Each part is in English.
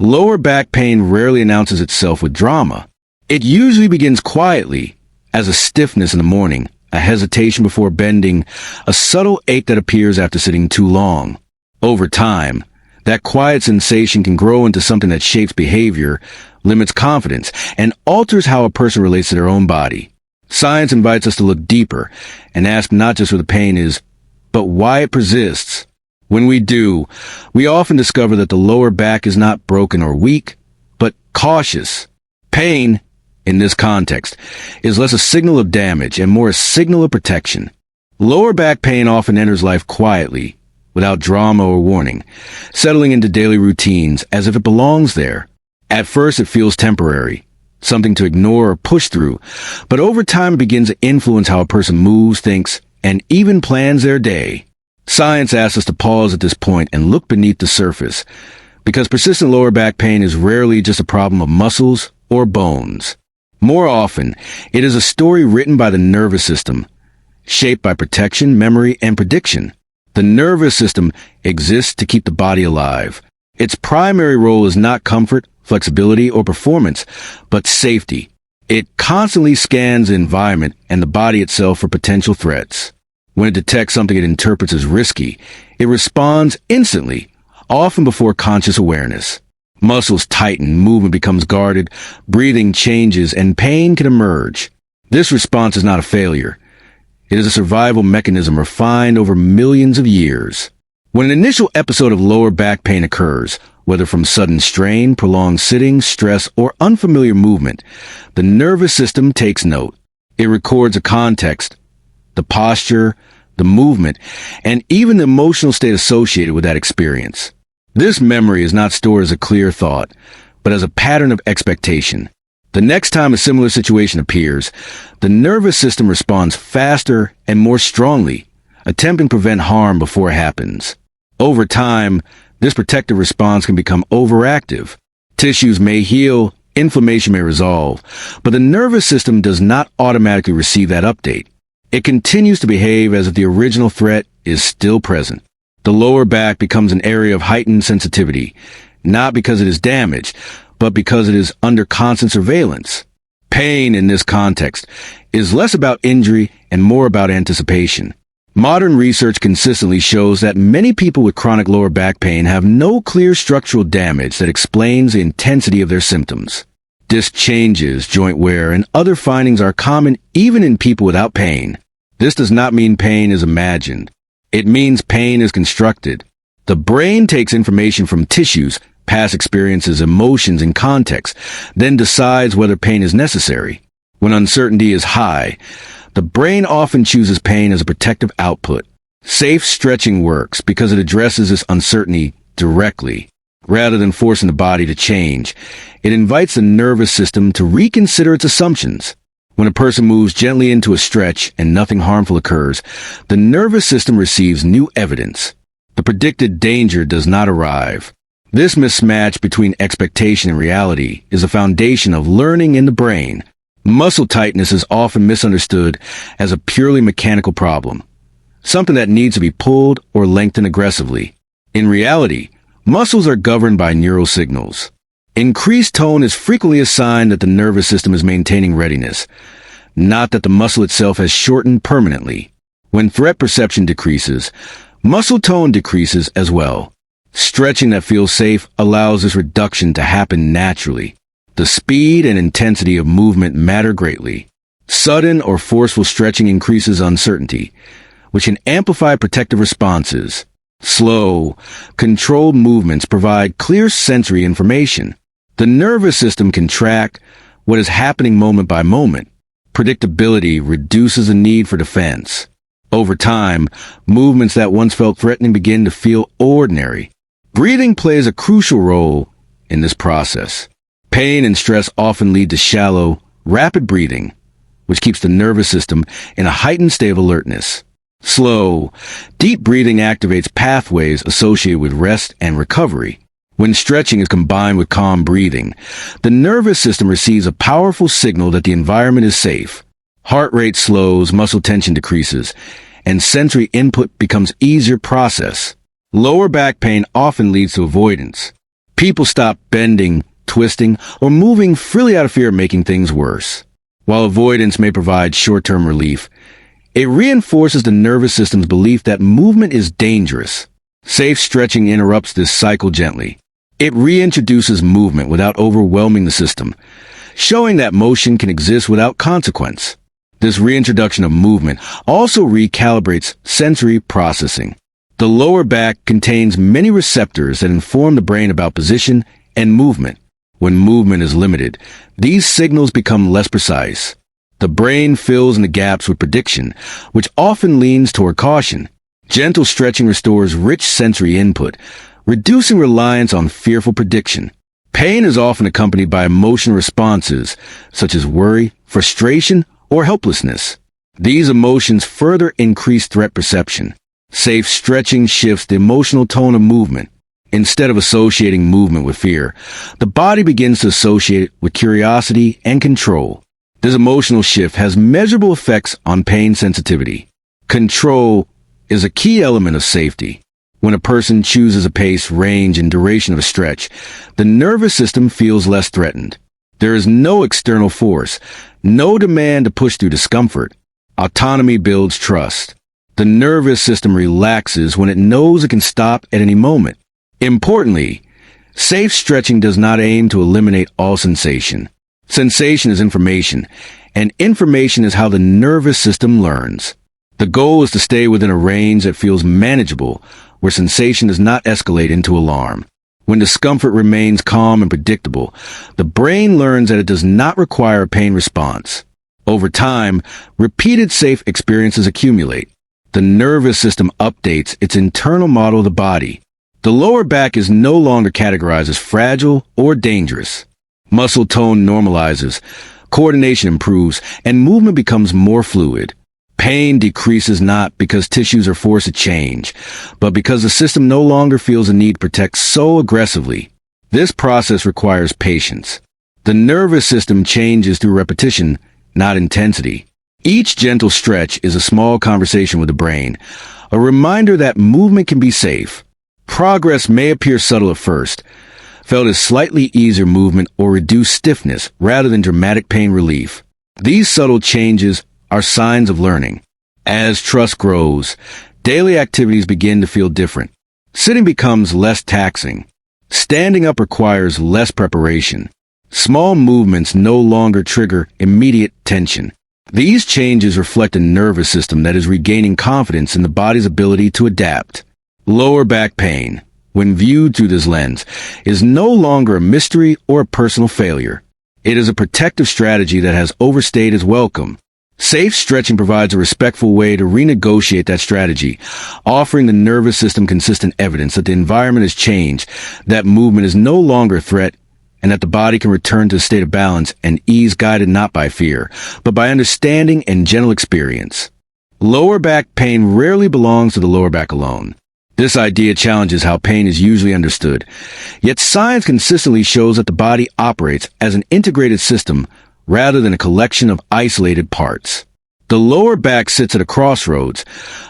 Lower back pain rarely announces itself with drama. It usually begins quietly, as a stiffness in the morning, a hesitation before bending, a subtle ache that appears after sitting too long. Over time, that quiet sensation can grow into something that shapes behavior, limits confidence, and alters how a person relates to their own body. Science invites us to look deeper and ask not just where the pain is, but why it persists. When we do, we often discover that the lower back is not broken or weak, but cautious. Pain, in this context, is less a signal of damage and more a signal of protection. Lower back pain often enters life quietly, without drama or warning, settling into daily routines as if it belongs there. At first it feels temporary, something to ignore or push through, but over time it begins to influence how a person moves, thinks, and even plans their day. Science asks us to pause at this point and look beneath the surface, because persistent lower back pain is rarely just a problem of muscles or bones. More often, it is a story written by the nervous system, shaped by protection, memory, and prediction. The nervous system exists to keep the body alive. Its primary role is not comfort, flexibility, or performance, but safety. It constantly scans the environment and the body itself for potential threats. When it detects something it interprets as risky, it responds instantly, often before conscious awareness. Muscles tighten, movement becomes guarded, breathing changes, and pain can emerge. This response is not a failure. It is a survival mechanism refined over millions of years. When an initial episode of lower back pain occurs, whether from sudden strain, prolonged sitting, stress, or unfamiliar movement, the nervous system takes note. It records a context, the posture, the movement, and even the emotional state associated with that experience. This memory is not stored as a clear thought, but as a pattern of expectation. The next time a similar situation appears, the nervous system responds faster and more strongly, attempting to prevent harm before it happens. Over time, this protective response can become overactive. Tissues may heal, inflammation may resolve, but the nervous system does not automatically receive that update. It continues to behave as if the original threat is still present. The lower back becomes an area of heightened sensitivity, not because it is damaged, but because it is under constant surveillance. Pain in this context is less about injury and more about anticipation. Modern research consistently shows that many people with chronic lower back pain have no clear structural damage that explains the intensity of their symptoms. Disc changes, joint wear, and other findings are common even in people without pain. This does not mean pain is imagined. It means pain is constructed. The brain takes information from tissues, past experiences, emotions, and context, then decides whether pain is necessary. When uncertainty is high, the brain often chooses pain as a protective output. Safe stretching works because it addresses this uncertainty directly. Rather than forcing the body to change, it invites the nervous system to reconsider its assumptions. When a person moves gently into a stretch and nothing harmful occurs, the nervous system receives new evidence. The predicted danger does not arrive. This mismatch between expectation and reality is a foundation of learning in the brain. Muscle tightness is often misunderstood as a purely mechanical problem, something that needs to be pulled or lengthened aggressively. In reality, muscles are governed by neural signals. Increased tone is frequently a sign that the nervous system is maintaining readiness, not that the muscle itself has shortened permanently. When threat perception decreases, muscle tone decreases as well. Stretching that feels safe allows this reduction to happen naturally. The speed and intensity of movement matter greatly. Sudden or forceful stretching increases uncertainty, which can amplify protective responses. Slow, controlled movements provide clear sensory information. The nervous system can track what is happening moment by moment. Predictability reduces the need for defense. Over time, movements that once felt threatening begin to feel ordinary. Breathing plays a crucial role in this process. Pain and stress often lead to shallow, rapid breathing, which keeps the nervous system in a heightened state of alertness. Slow, deep breathing activates pathways associated with rest and recovery. When stretching is combined with calm breathing, the nervous system receives a powerful signal that the environment is safe. Heart rate slows, muscle tension decreases, and sensory input becomes easier to process. Lower back pain often leads to avoidance. People stop bending, twisting, or moving freely out of fear of making things worse. While avoidance may provide short-term relief, it reinforces the nervous system's belief that movement is dangerous. Safe stretching interrupts this cycle gently. It reintroduces movement without overwhelming the system, showing that motion can exist without consequence. This reintroduction of movement also recalibrates sensory processing. The lower back contains many receptors that inform the brain about position and movement. When movement is limited, these signals become less precise. The brain fills in the gaps with prediction, which often leans toward caution. Gentle stretching restores rich sensory input, reducing reliance on fearful prediction. Pain is often accompanied by emotional responses, such as worry, frustration, or helplessness. These emotions further increase threat perception. Safe stretching shifts the emotional tone of movement. Instead of associating movement with fear, the body begins to associate it with curiosity and control. This emotional shift has measurable effects on pain sensitivity. Control is a key element of safety. When a person chooses a pace, range, and duration of a stretch, the nervous system feels less threatened. There is no external force, no demand to push through discomfort. Autonomy builds trust. The nervous system relaxes when it knows it can stop at any moment. Importantly, safe stretching does not aim to eliminate all sensation. Sensation is information, and information is how the nervous system learns. The goal is to stay within a range that feels manageable, where sensation does not escalate into alarm. When discomfort remains calm and predictable, the brain learns that it does not require a pain response. Over time, repeated safe experiences accumulate. The nervous system updates its internal model of the body. The lower back is no longer categorized as fragile or dangerous. Muscle tone normalizes, coordination improves, and movement becomes more fluid. Pain decreases not because tissues are forced to change, but because the system no longer feels a need to protect so aggressively. This process requires patience. The nervous system changes through repetition, not intensity. Each gentle stretch is a small conversation with the brain, a reminder that movement can be safe. Progress may appear subtle at first, felt as slightly easier movement or reduced stiffness rather than dramatic pain relief. These subtle changes are signs of learning. As trust grows, daily activities begin to feel different. Sitting becomes less taxing. Standing up requires less preparation. Small movements no longer trigger immediate tension. These changes reflect a nervous system that is regaining confidence in the body's ability to adapt. Lower back pain, when viewed through this lens, is no longer a mystery or a personal failure. It is a protective strategy that has overstayed its welcome. Safe stretching provides a respectful way to renegotiate that strategy, offering the nervous system consistent evidence that the environment has changed, that movement is no longer a threat, and that the body can return to a state of balance and ease guided not by fear, but by understanding and gentle experience. Lower back pain rarely belongs to the lower back alone. This idea challenges how pain is usually understood, yet science consistently shows that the body operates as an integrated system rather than a collection of isolated parts. The lower back sits at a crossroads,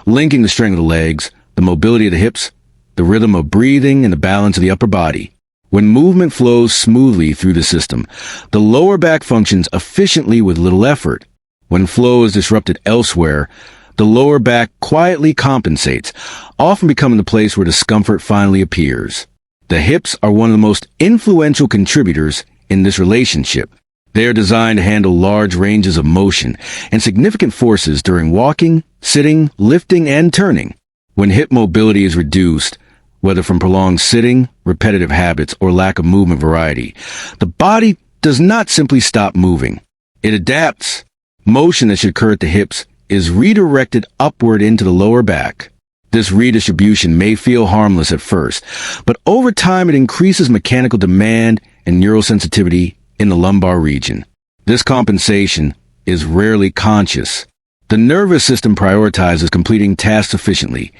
linking the strength of the legs, the mobility of the hips, the rhythm of breathing, and the balance of the upper body. When movement flows smoothly through the system, the lower back functions efficiently with little effort. When flow is disrupted elsewhere, the lower back quietly compensates, often becoming the place where discomfort finally appears. The hips are one of the most influential contributors in this relationship. They are designed to handle large ranges of motion and significant forces during walking, sitting, lifting, and turning. When hip mobility is reduced, whether from prolonged sitting, repetitive habits, or lack of movement variety, the body does not simply stop moving. It adapts. Motion that should occur at the hips is redirected upward into the lower back. This redistribution may feel harmless at first, but over time it increases mechanical demand and neural sensitivity in the lumbar region. This compensation is rarely conscious. The nervous system prioritizes completing tasks efficiently,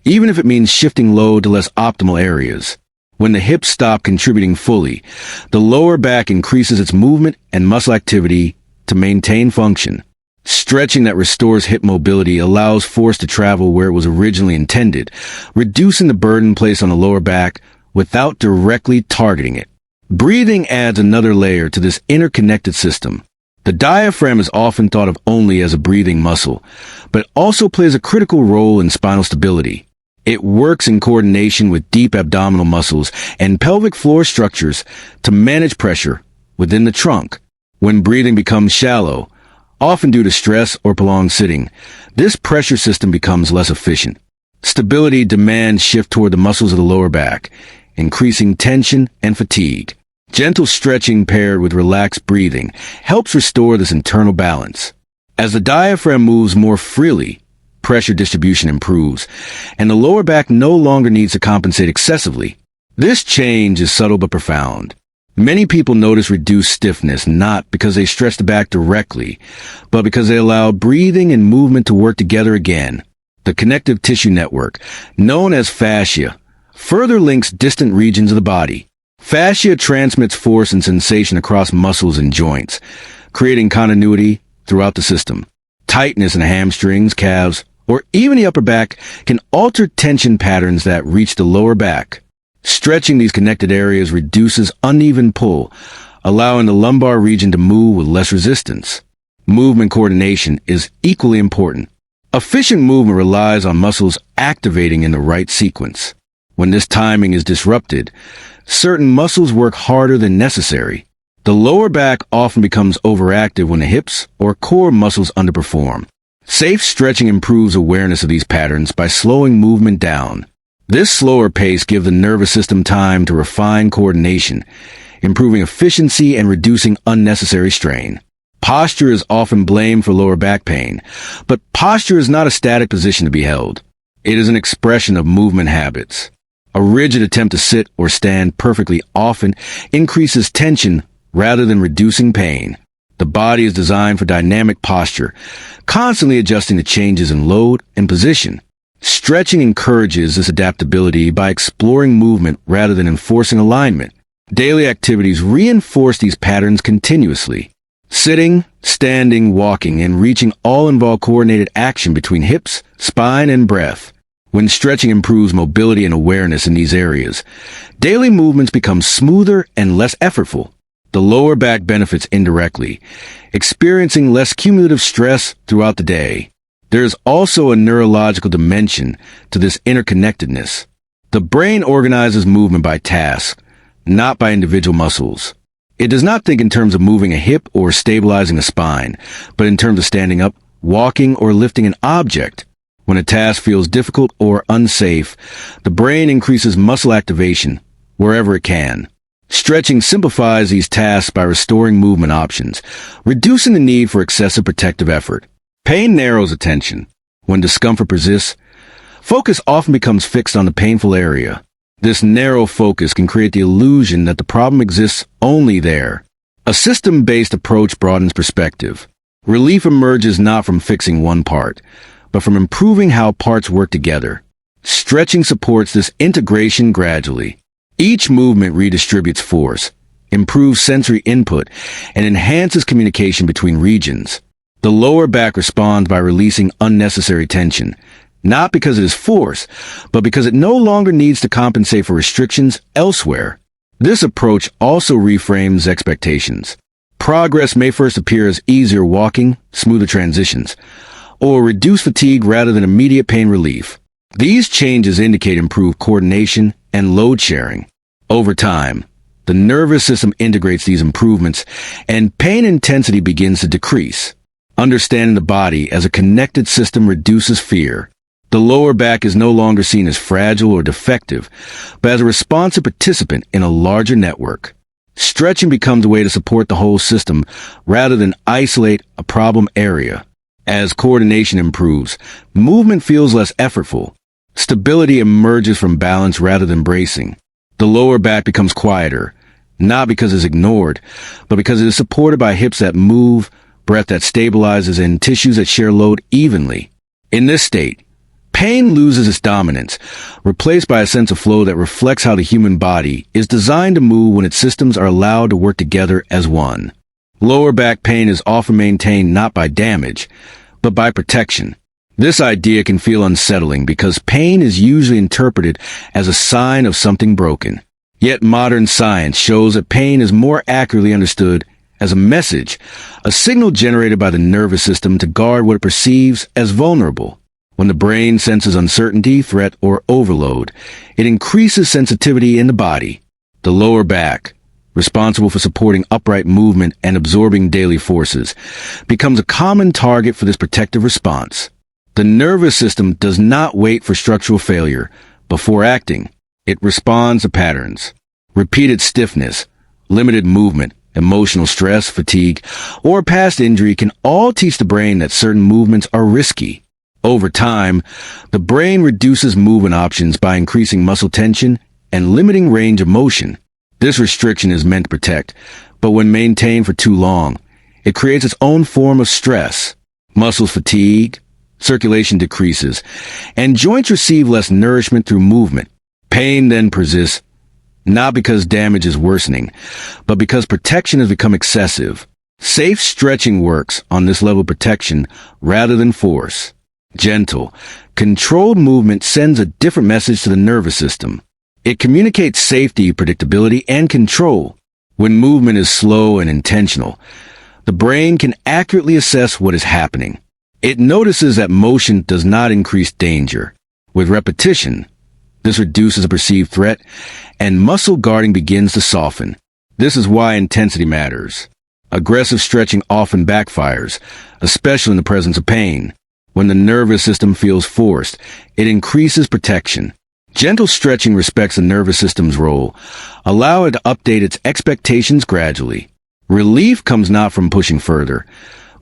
even if it means shifting load to less optimal areas. When the hips stop contributing fully, the lower back increases its movement and muscle activity to maintain function. Stretching that restores hip mobility allows force to travel where it was originally intended, reducing the burden placed on the lower back without directly targeting it. Breathing adds another layer to this interconnected system. The diaphragm is often thought of only as a breathing muscle, but it also plays a critical role in spinal stability. It works in coordination with deep abdominal muscles and pelvic floor structures to manage pressure within the trunk. When breathing becomes shallow, often due to stress or prolonged sitting, this pressure system becomes less efficient. Stability demands shift toward the muscles of the lower back, increasing tension and fatigue. Gentle stretching paired with relaxed breathing helps restore this internal balance. As the diaphragm moves more freely, pressure distribution improves, and the lower back no longer needs to compensate excessively. This change is subtle but profound. Many people notice reduced stiffness not because they stretch the back directly, but because they allow breathing and movement to work together again. The connective tissue network, known as fascia, further links distant regions of the body. Fascia transmits force and sensation across muscles and joints, creating continuity throughout the system. Tightness in hamstrings, calves, or even the upper back can alter tension patterns that reach the lower back. Stretching these connected areas reduces uneven pull, allowing the lumbar region to move with less resistance. Movement coordination is equally important. Efficient movement relies on muscles activating in the right sequence. When this timing is disrupted, certain muscles work harder than necessary. The lower back often becomes overactive when the hips or core muscles underperform. Safe stretching improves awareness of these patterns by slowing movement down. This slower pace gives the nervous system time to refine coordination, improving efficiency and reducing unnecessary strain. Posture is often blamed for lower back pain, but posture is not a static position to be held. It is an expression of movement habits. A rigid attempt to sit or stand perfectly often increases tension rather than reducing pain. The body is designed for dynamic posture, constantly adjusting to changes in load and position. Stretching encourages this adaptability by exploring movement rather than enforcing alignment. Daily activities reinforce these patterns continuously. Sitting, standing, walking, and reaching all involve coordinated action between hips, spine, and breath. When stretching improves mobility and awareness in these areas, daily movements become smoother and less effortful. The lower back benefits indirectly, experiencing less cumulative stress throughout the day. There is also a neurological dimension to this interconnectedness. The brain organizes movement by task, not by individual muscles. It does not think in terms of moving a hip or stabilizing a spine, but in terms of standing up, walking, or lifting an object. When a task feels difficult or unsafe, the brain increases muscle activation wherever it can. Stretching simplifies these tasks by restoring movement options, reducing the need for excessive protective effort. Pain narrows attention. When discomfort persists, focus often becomes fixed on the painful area. This narrow focus can create the illusion that the problem exists only there. A system-based approach broadens perspective. Relief emerges not from fixing one part, but from improving how parts work together. Stretching supports this integration gradually. Each movement redistributes force, improves sensory input, and enhances communication between regions. The lower back responds by releasing unnecessary tension, not because it is force, but because it no longer needs to compensate for restrictions elsewhere. This approach also reframes expectations. Progress may first appear as easier walking, smoother transitions, or reduced fatigue rather than immediate pain relief. These changes indicate improved coordination and load sharing. Over time, the nervous system integrates these improvements, and pain intensity begins to decrease. Understanding the body as a connected system reduces fear. The lower back is no longer seen as fragile or defective, but as a responsive participant in a larger network. Stretching becomes a way to support the whole system rather than isolate a problem area. As coordination improves, movement feels less effortful. Stability emerges from balance rather than bracing. The lower back becomes quieter, not because it's ignored, but because it is supported by hips that move, breath that stabilizes, and tissues that share load evenly. In this state, pain loses its dominance, replaced by a sense of flow that reflects how the human body is designed to move when its systems are allowed to work together as one. Lower back pain is often maintained not by damage, but by protection. This idea can feel unsettling because pain is usually interpreted as a sign of something broken. Yet modern science shows that pain is more accurately understood as a message, a signal generated by the nervous system to guard what it perceives as vulnerable. When the brain senses uncertainty, threat, or overload, it increases sensitivity in the body. The lower back, responsible for supporting upright movement and absorbing daily forces, becomes a common target for this protective response. The nervous system does not wait for structural failure before acting. It responds to patterns. Repeated stiffness, limited movement, emotional stress, fatigue, or past injury can all teach the brain that certain movements are risky. Over time, the brain reduces movement options by increasing muscle tension and limiting range of motion. This restriction is meant to protect, but when maintained for too long, it creates its own form of stress. Muscles fatigue, circulation decreases, and joints receive less nourishment through movement. Pain then persists, not because damage is worsening, but because protection has become excessive. Safe stretching works on this level of protection rather than force. Gentle, controlled movement sends a different message to the nervous system. It communicates safety, predictability, and control. When movement is slow and intentional, the brain can accurately assess what is happening. It notices that motion does not increase danger. With repetition, this reduces a perceived threat, and muscle guarding begins to soften. This is why intensity matters. Aggressive stretching often backfires, especially in the presence of pain. When the nervous system feels forced, it increases protection. Gentle stretching respects the nervous system's role. Allow it to update its expectations gradually. Relief comes not from pushing further,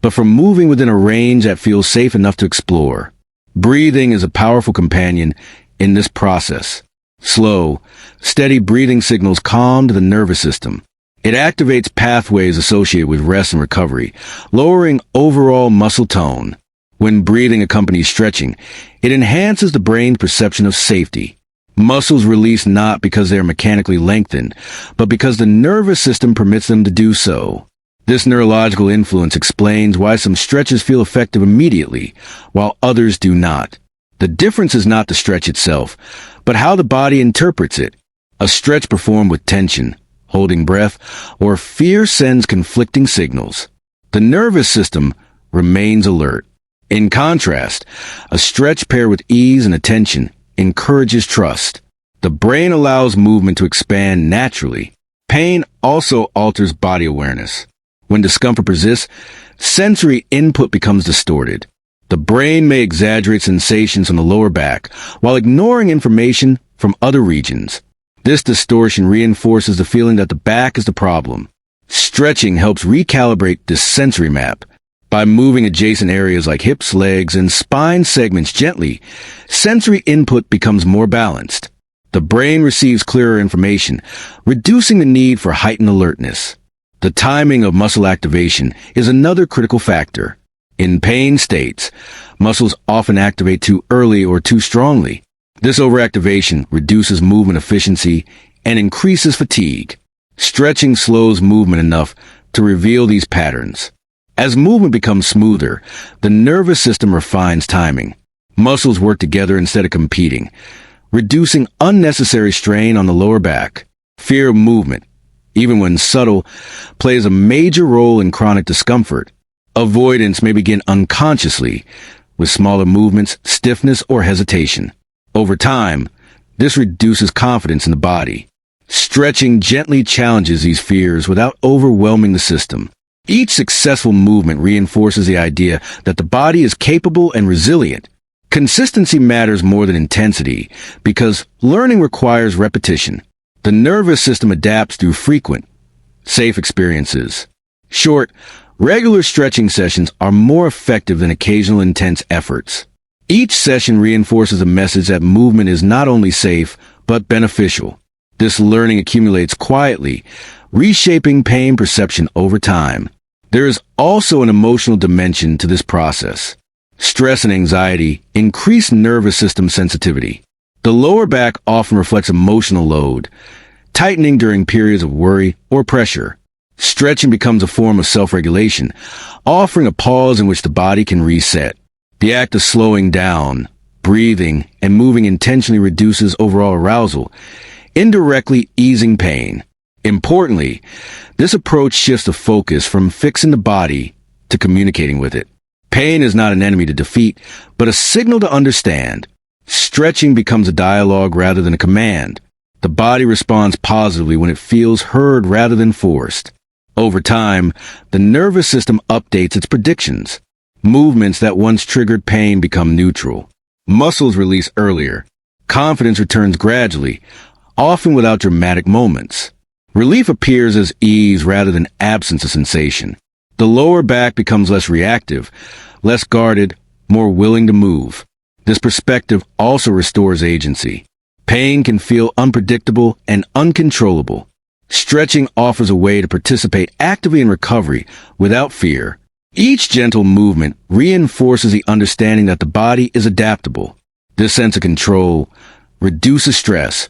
but from moving within a range that feels safe enough to explore. Breathing is a powerful companion in this process. Slow, steady breathing signals calm to the nervous system. It activates pathways associated with rest and recovery, lowering overall muscle tone. When breathing accompanies stretching, it enhances the brain's perception of safety. Muscles release not because they are mechanically lengthened, but because the nervous system permits them to do so. This neurological influence explains why some stretches feel effective immediately, while others do not. The difference is not the stretch itself, but how the body interprets it. A stretch performed with tension, holding breath, or fear sends conflicting signals. The nervous system remains alert. In contrast, a stretch paired with ease and attention encourages trust. The brain allows movement to expand naturally. Pain also alters body awareness. When discomfort persists, sensory input becomes distorted. The brain may exaggerate sensations on the lower back while ignoring information from other regions. This distortion reinforces the feeling that the back is the problem. Stretching helps recalibrate this sensory map. By moving adjacent areas like hips, legs, and spine segments gently, sensory input becomes more balanced. The brain receives clearer information, reducing the need for heightened alertness. The timing of muscle activation is another critical factor. In pain states, muscles often activate too early or too strongly. This overactivation reduces movement efficiency and increases fatigue. Stretching slows movement enough to reveal these patterns. As movement becomes smoother, the nervous system refines timing. Muscles work together instead of competing, reducing unnecessary strain on the lower back. Fear of movement, even when subtle, plays a major role in chronic discomfort. Avoidance may begin unconsciously, with smaller movements, stiffness, or hesitation. Over time, this reduces confidence in the body. Stretching gently challenges these fears without overwhelming the system. Each successful movement reinforces the idea that the body is capable and resilient. Consistency matters more than intensity because learning requires repetition. The nervous system adapts through frequent, safe experiences. Short, regular stretching sessions are more effective than occasional intense efforts. Each session reinforces a message that movement is not only safe, but beneficial. This learning accumulates quietly, reshaping pain perception over time. There is also an emotional dimension to this process. Stress and anxiety increase nervous system sensitivity. The lower back often reflects emotional load, tightening during periods of worry or pressure. Stretching becomes a form of self-regulation, offering a pause in which the body can reset. The act of slowing down, breathing, and moving intentionally reduces overall arousal, indirectly easing pain. Importantly, this approach shifts the focus from fixing the body to communicating with it. Pain is not an enemy to defeat, but a signal to understand. Stretching becomes a dialogue rather than a command. The body responds positively when it feels heard rather than forced. Over time, the nervous system updates its predictions. Movements that once triggered pain become neutral. Muscles release earlier. Confidence returns gradually, often without dramatic moments. Relief appears as ease rather than absence of sensation. The lower back becomes less reactive, less guarded, more willing to move. This perspective also restores agency. Pain can feel unpredictable and uncontrollable. Stretching offers a way to participate actively in recovery without fear. Each gentle movement reinforces the understanding that the body is adaptable. This sense of control reduces stress,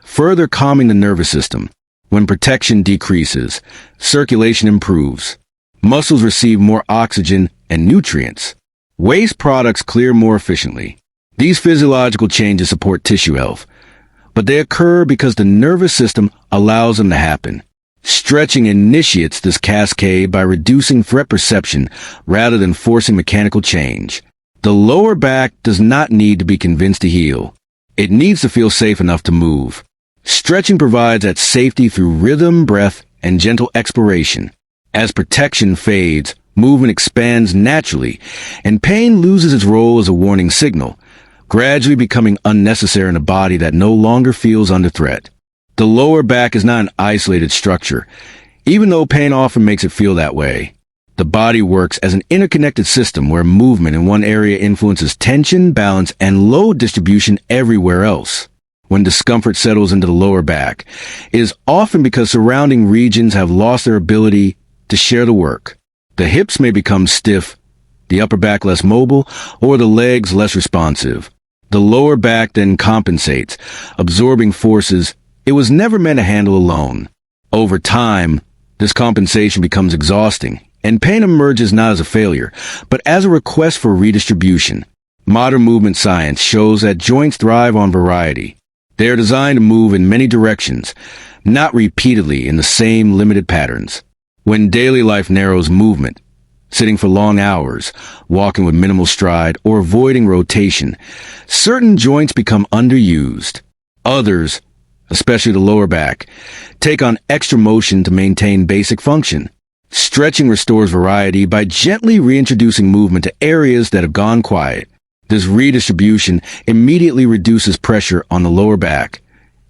further calming the nervous system. When protection decreases, circulation improves. Muscles receive more oxygen and nutrients. Waste products clear more efficiently. These physiological changes support tissue health, but they occur because the nervous system allows them to happen. Stretching initiates this cascade by reducing threat perception rather than forcing mechanical change. The lower back does not need to be convinced to heal. It needs to feel safe enough to move. Stretching provides that safety through rhythm, breath, and gentle exploration. As protection fades, movement expands naturally, and pain loses its role as a warning signal, gradually becoming unnecessary in a body that no longer feels under threat. The lower back is not an isolated structure, even though pain often makes it feel that way. The body works as an interconnected system where movement in one area influences tension, balance, and load distribution everywhere else. When discomfort settles into the lower back, it is often because surrounding regions have lost their ability to share the work. The hips may become stiff, the upper back less mobile, or the legs less responsive. The lower back then compensates, absorbing forces it was never meant to handle alone. Over time, this compensation becomes exhausting, and pain emerges not as a failure, but as a request for redistribution. Modern movement science shows that joints thrive on variety. They are designed to move in many directions, not repeatedly in the same limited patterns. When daily life narrows movement, sitting for long hours, walking with minimal stride, or avoiding rotation, certain joints become underused. Others, especially the lower back, take on extra motion to maintain basic function. Stretching restores variety by gently reintroducing movement to areas that have gone quiet. This redistribution immediately reduces pressure on the lower back,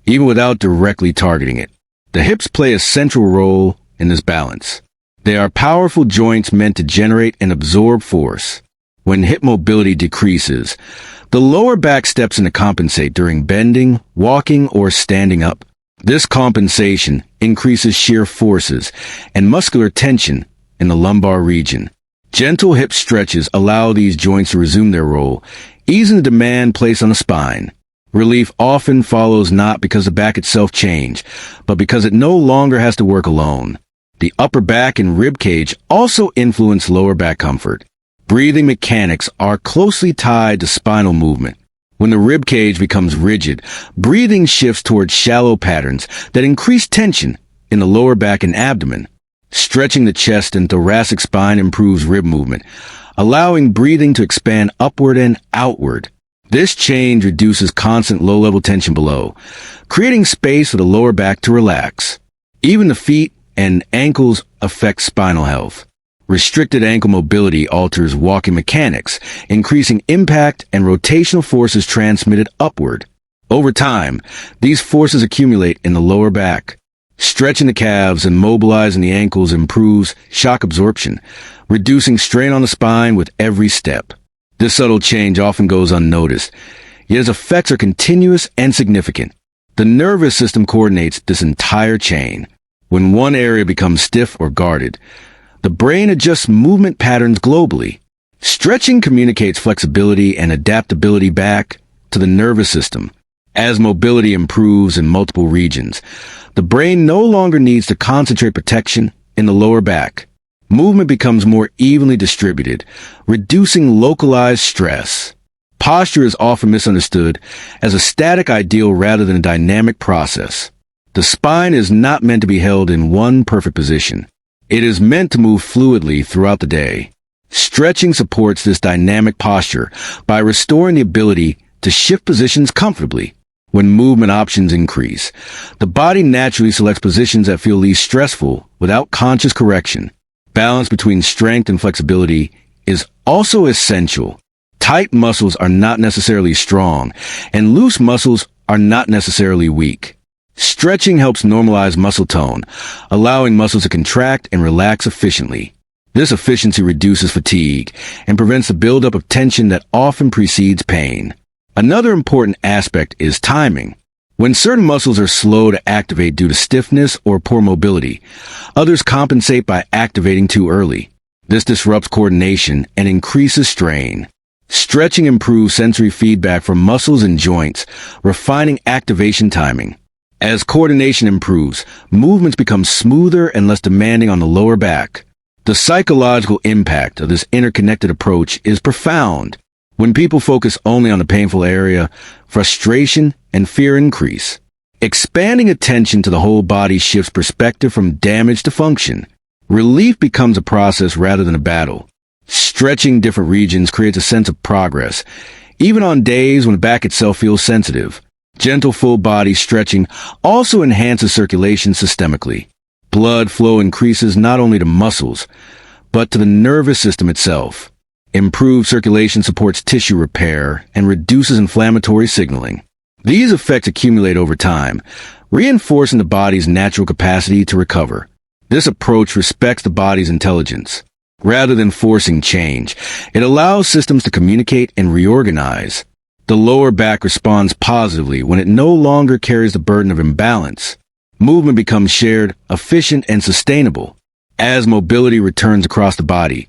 even without directly targeting it. The hips play a central role in this balance. They are powerful joints meant to generate and absorb force. When hip mobility decreases, the lower back steps in to compensate during bending, walking, or standing up. This compensation increases shear forces and muscular tension in the lumbar region. Gentle hip stretches allow these joints to resume their role, easing the demand placed on the spine. Relief often follows not because the back itself changed, but because it no longer has to work alone. The upper back and rib cage also influence lower back comfort. Breathing mechanics are closely tied to spinal movement. When the rib cage becomes rigid, breathing shifts towards shallow patterns that increase tension in the lower back and abdomen. Stretching the chest and thoracic spine improves rib movement, allowing breathing to expand upward and outward. This change reduces constant low-level tension below, creating space for the lower back to relax. Even the feet and ankles affect spinal health. Restricted ankle mobility alters walking mechanics, increasing impact and rotational forces transmitted upward. Over time, these forces accumulate in the lower back. Stretching the calves and mobilizing the ankles improves shock absorption, reducing strain on the spine with every step. This subtle change often goes unnoticed, yet its effects are continuous and significant. The nervous system coordinates this entire chain. When one area becomes stiff or guarded, the brain adjusts movement patterns globally. Stretching communicates flexibility and adaptability back to the nervous system. As mobility improves in multiple regions, the brain no longer needs to concentrate protection in the lower back. Movement becomes more evenly distributed, reducing localized stress. Posture is often misunderstood as a static ideal rather than a dynamic process. The spine is not meant to be held in one perfect position. It is meant to move fluidly throughout the day. Stretching supports this dynamic posture by restoring the ability to shift positions comfortably. When movement options increase, the body naturally selects positions that feel least stressful without conscious correction. Balance between strength and flexibility is also essential. Tight muscles are not necessarily strong, and loose muscles are not necessarily weak. Stretching helps normalize muscle tone, allowing muscles to contract and relax efficiently. This efficiency reduces fatigue and prevents the buildup of tension that often precedes pain. Another important aspect is timing. When certain muscles are slow to activate due to stiffness or poor mobility, others compensate by activating too early. This disrupts coordination and increases strain. Stretching improves sensory feedback from muscles and joints, refining activation timing. As coordination improves, movements become smoother and less demanding on the lower back. The psychological impact of this interconnected approach is profound. When people focus only on the painful area, frustration and fear increase. Expanding attention to the whole body shifts perspective from damage to function. Relief becomes a process rather than a battle. Stretching different regions creates a sense of progress, even on days when the back itself feels sensitive. Gentle full body stretching also enhances circulation systemically. Blood flow increases not only to muscles, but to the nervous system itself. Improved circulation supports tissue repair and reduces inflammatory signaling. These effects accumulate over time, reinforcing the body's natural capacity to recover. This approach respects the body's intelligence. Rather than forcing change, it allows systems to communicate and reorganize. The lower back responds positively when it no longer carries the burden of imbalance. Movement becomes shared, efficient, and sustainable. As mobility returns across the body,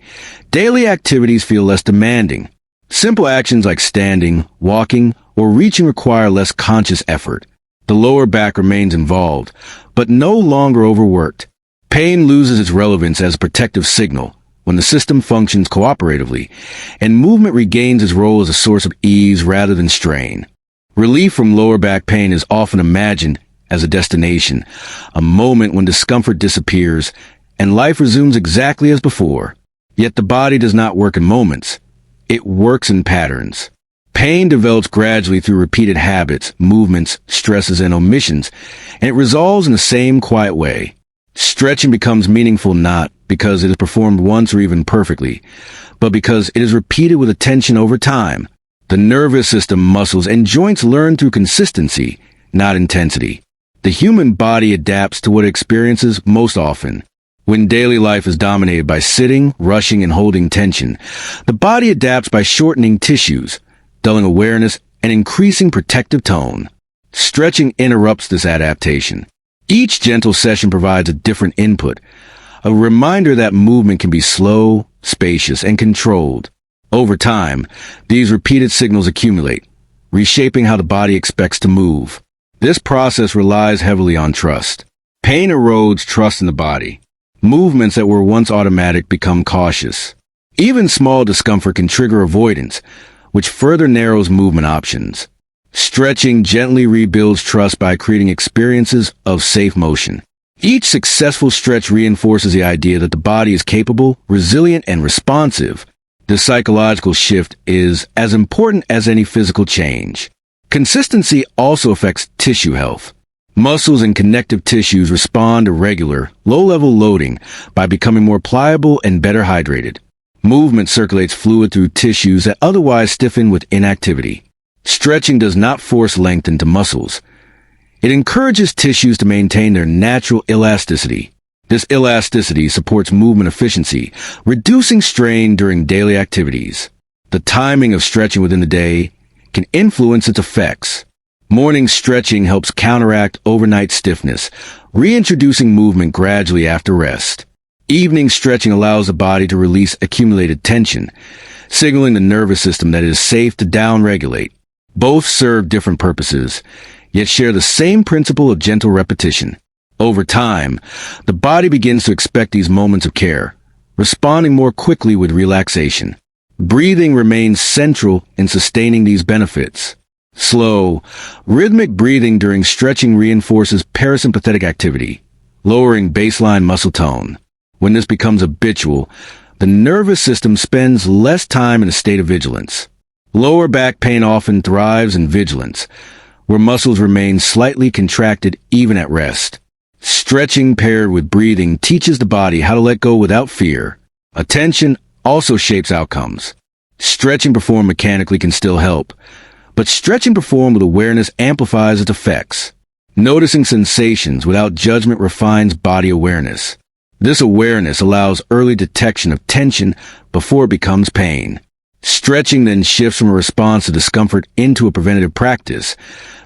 daily activities feel less demanding. Simple actions like standing, walking, or reaching require less conscious effort. The lower back remains involved, but no longer overworked. Pain loses its relevance as a protective signal when the system functions cooperatively, and movement regains its role as a source of ease rather than strain. Relief from lower back pain is often imagined as a destination, a moment when discomfort disappears and life resumes exactly as before. Yet the body does not work in moments. It works in patterns. Pain develops gradually through repeated habits, movements, stresses, and omissions, and it resolves in the same quiet way. Stretching becomes meaningful not because it is performed once or even perfectly, but because it is repeated with attention over time. The nervous system, muscles, and joints learn through consistency, not intensity. The human body adapts to what it experiences most often. When daily life is dominated by sitting, rushing, and holding tension, the body adapts by shortening tissues, dulling awareness, and increasing protective tone. Stretching interrupts this adaptation. Each gentle session provides a different input, a reminder that movement can be slow, spacious, and controlled. Over time, these repeated signals accumulate, reshaping how the body expects to move. This process relies heavily on trust. Pain erodes trust in the body. Movements that were once automatic become cautious. Even small discomfort can trigger avoidance, which further narrows movement options. Stretching gently rebuilds trust by creating experiences of safe motion. Each successful stretch reinforces the idea that the body is capable, resilient, and responsive. The psychological shift is as important as any physical change. Consistency also affects tissue health. Muscles and connective tissues respond to regular, low-level loading by becoming more pliable and better hydrated. Movement circulates fluid through tissues that otherwise stiffen with inactivity. Stretching does not force length into muscles. It encourages tissues to maintain their natural elasticity. This elasticity supports movement efficiency, reducing strain during daily activities. The timing of stretching within the day can influence its effects. Morning stretching helps counteract overnight stiffness, reintroducing movement gradually after rest. Evening stretching allows the body to release accumulated tension, signaling the nervous system that it is safe to downregulate. Both serve different purposes, yet share the same principle of gentle repetition. Over time, the body begins to expect these moments of care, responding more quickly with relaxation. Breathing remains central in sustaining these benefits. Slow, rhythmic breathing during stretching reinforces parasympathetic activity, lowering baseline muscle tone. When this becomes habitual, the nervous system spends less time in a state of vigilance. Lower back pain often thrives in vigilance, where muscles remain slightly contracted even at rest. Stretching paired with breathing teaches the body how to let go without fear. Attention also shapes outcomes. Stretching performed mechanically can still help, but stretching performed with awareness amplifies its effects. Noticing sensations without judgment refines body awareness. This awareness allows early detection of tension before it becomes pain. Stretching then shifts from a response to discomfort into a preventative practice,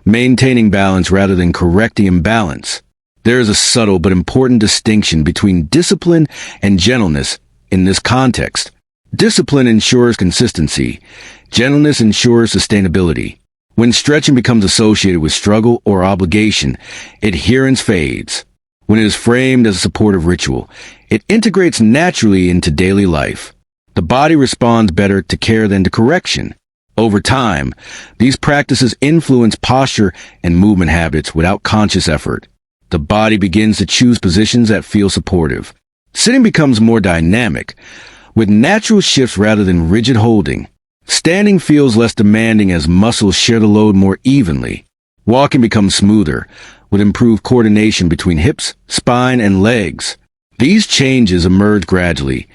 maintaining balance rather than correcting imbalance. There is a subtle but important distinction between discipline and gentleness in this context. Discipline ensures consistency. Gentleness ensures sustainability. When stretching becomes associated with struggle or obligation, adherence fades. When it is framed as a supportive ritual, it integrates naturally into daily life. The body responds better to care than to correction. Over time, these practices influence posture and movement habits without conscious effort. The body begins to choose positions that feel supportive. Sitting becomes more dynamic, with natural shifts rather than rigid holding. Standing feels less demanding as muscles share the load more evenly. Walking becomes smoother, with improved coordination between hips, spine, and legs. These changes emerge gradually,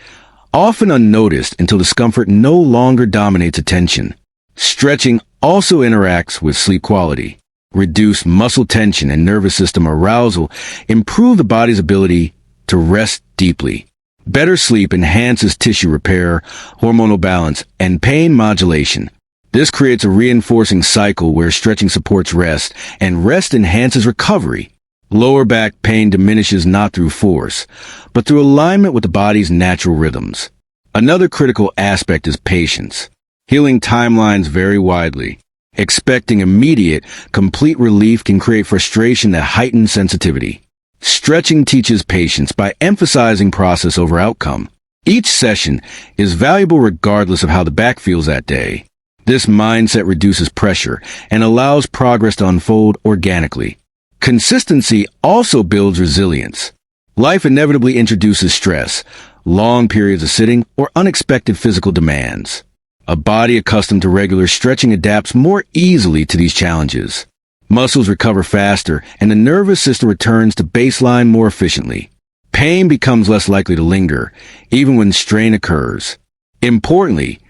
often unnoticed until discomfort no longer dominates attention. Stretching also interacts with sleep quality. Reduced muscle tension and nervous system arousal improve the body's ability to rest deeply. Better sleep enhances tissue repair, hormonal balance, and pain modulation. This creates a reinforcing cycle where stretching supports rest, and rest enhances recovery. Lower back pain diminishes not through force, but through alignment with the body's natural rhythms. Another critical aspect is patience. Healing timelines vary widely. Expecting immediate, complete relief can create frustration that heightens sensitivity. Stretching teaches patience by emphasizing process over outcome. Each session is valuable regardless of how the back feels that day. This mindset reduces pressure and allows progress to unfold organically. Consistency also builds resilience. Life inevitably introduces stress, long periods of sitting, or unexpected physical demands. A body accustomed to regular stretching adapts more easily to these challenges. Muscles recover faster, and the nervous system returns to baseline more efficiently. Pain becomes less likely to linger, even when strain occurs. Importantly,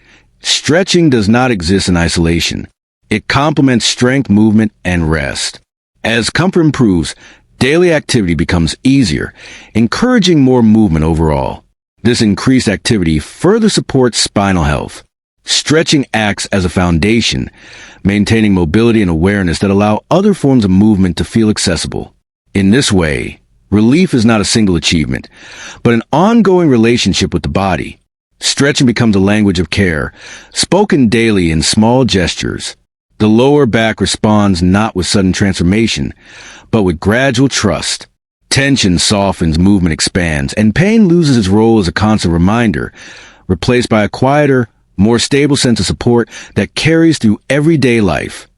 stretching does not exist in isolation. It complements strength, movement, and rest. As comfort improves, daily activity becomes easier, encouraging more movement overall. This increased activity further supports spinal health. Stretching acts as a foundation, maintaining mobility and awareness that allow other forms of movement to feel accessible. In this way, relief is not a single achievement, but an ongoing relationship with the body. Stretching becomes a language of care, spoken daily in small gestures. The lower back responds not with sudden transformation, but with gradual trust. Tension softens, movement expands, and pain loses its role as a constant reminder, replaced by a quieter, more stable sense of support that carries through everyday life.